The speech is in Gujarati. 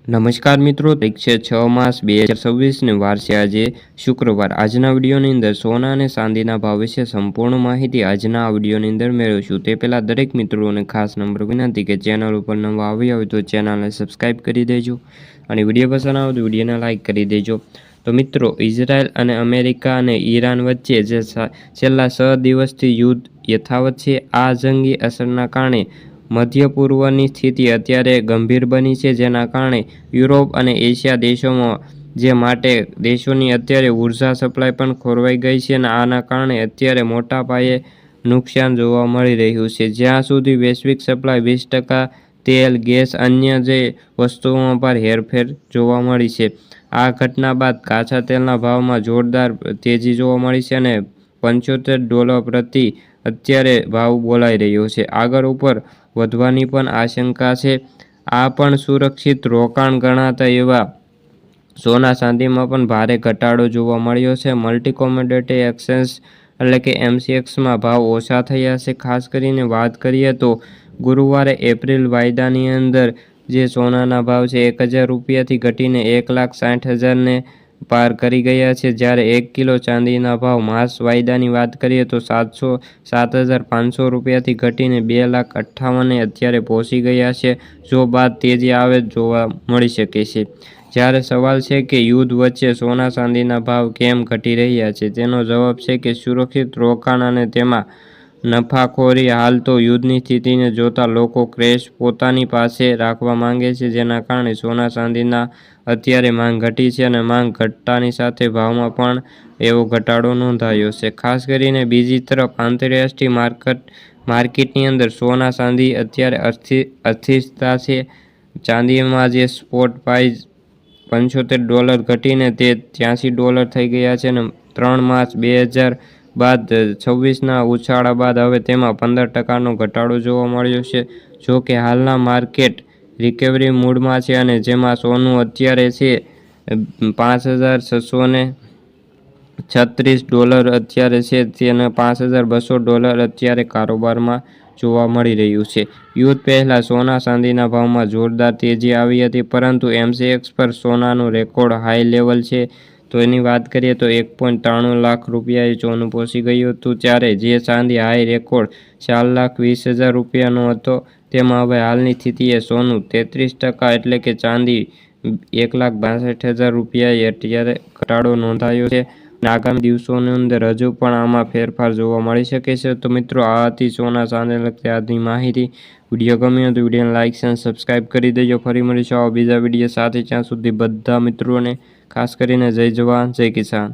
નમસ્કાર મિત્રો, તારીખ છે 6 માર્ચ 2026 ને વાર છે આજે શુક્રવાર। આજના વિડીયોની અંદર સોના અને ચાંદીના ભાવ વિશે સંપૂર્ણ માહિતી આજના આ વિડીયોની અંદર મેળવીશું। તે પહેલાં દરેક મિત્રોને ખાસ નમ્ર વિનંતી કે ચેનલ ઉપર નવા આવ્યા હોય તો ચેનલને સબસ્ક્રાઈબ કરી દેજો અને વિડીયો પસંદ આવે તો વિડીયોને લાઇક કરી દેજો। તો મિત્રો, ઇઝરાયલ અને અમેરિકા અને ઈરાન વચ્ચે જે છેલ્લા 6 દિવસથી યુદ્ધ યથાવત છે, આ જંગી અસરના કારણે મધ્ય પૂર્વની સ્થિતિ અત્યારે ગંભીર બની છે, જેના કારણે યુરોપ અને એશિયા દેશોમાં જે માટે દેશોની અત્યારે ઉર્જા સપ્લાય પણ ખોરવાઈ ગઈ છે અને આના કારણે અત્યારે મોટા પાયે નુકસાન જોવા મળી રહ્યું છે। જ્યાં સુધી વૈશ્વિક સપ્લાય 20% તેલ, ગેસ, અન્ય જે વસ્તુઓમાં પર હેરફેર જોવા મળી છે। આ ઘટના બાદ કાચા તેલના ભાવમાં જોરદાર તેજી જોવા મળી છે અને $75 પ્રતિ અત્યારે ભાવ બોલાઈ રહ્યો છે। આગળ ઉપર વધવાની પણ આશંકા છે। આ પણ સુરક્ષિત રોકાણ ગણાતા એવા સોના ચાંદીમાં પણ ભારે ઘટાડો જોવા મળ્યો છે। મલ્ટી કોમોડિટી એક્સચેન્જ એટલે કે MCXમાં ભાવ ઓછા થયા છે। ખાસ કરીને વાત કરીએ તો ગુરુવારે એપ્રિલ વાયદાની અંદર જે સોનાના ભાવ છે 1000 રૂપિયાથી ઘટીને 1,60,000 ને પાર કરી ગયા છે, જ્યારે 1 કિલો ચાંદીના ભાવ માર્ચ વાયદાની વાત કરીએ તો 7,500 રૂપિયાથી ઘટીને 2,58,000 અત્યારે પહોંચી ગયા છે। જો બાદ તેજી આવે જોવા મળી શકે છે। જ્યારે સવાલ છે કે યુદ્ધ વચ્ચે સોના ચાંદીના ભાવ કેમ ઘટી રહ્યા છે, તેનો જવાબ છે કે સુરક્ષિત રોકાણ અને તેમાં નફાખોરી। હાલ તો યુદ્ધની સ્થિતિને જોતા લોકો કેશ પોતાની પાસે રાખવા માંગે છે, જેના કારણે સોના ચાંદીના અત્યારે માંગ ઘટી છે અને માંગ ઘટતાની સાથે ભાવમાં પણ એવો ઘટાડો નોંધાયો છે। ખાસ કરીને બીજી તરફ આંતરરાષ્ટ્રીય માર્કેટની અંદર સોના ચાંદી અત્યારે અસ્થિરતા છે। ચાંદીમાં જે સ્પોટ પ્રાઇસ $75 ઘટીને તે $83 થઈ ગયા છે અને 3 માર્ચ 2026ના ઉછાળા બાદ હવે તેમાં 15%નો ઘટાડો જોવા મળ્યો છે। જો કે હાલના માર્કેટ રિકવરી મૂડમાં છે અને જેમાં સોનું અત્યારે છે $5,636 અત્યારે છે તેને $5,200 અત્યારે કારોબારમાં જોવા મળી રહ્યું છે। યુદ્ધ પહેલાં સોના ચાંદીના ભાવમાં જોરદાર તેજી આવી હતી, પરંતુ MCX પર સોનાનું રેકોર્ડ હાઈ લેવલ છે તો એની વાત કરીએ તો 1.93 લાખ રૂપિયાએ સોનું પહોંચી ગયું હતું, જ્યારે જે ચાંદી હાઈ રેકોર્ડ 4,20,000 રૂપિયાનો હતો, તેમાં હવે હાલની સ્થિતિએ સોનું 33% એટલે કે ચાંદી 1,62,000 રૂપિયાએ અત્યારે ઘટાડો નોંધાયો છે અને આગામી દિવસોની અંદર હજુ પણ આમાં ફેરફાર જોવા મળી શકે છે। તો મિત્રો, આ હતી સોના ચાંદીને લગતી આજની માહિતી। વિડીયો ગમ્યો તો વિડીયોને લાઇક અને સબસ્ક્રાઈબ કરી દેજો। ફરી મળીશું આવા બીજા વિડીયો સાથે, ત્યાં સુધી બધા મિત્રોને ખાસ કરીને જય જવાન જય કિસાન।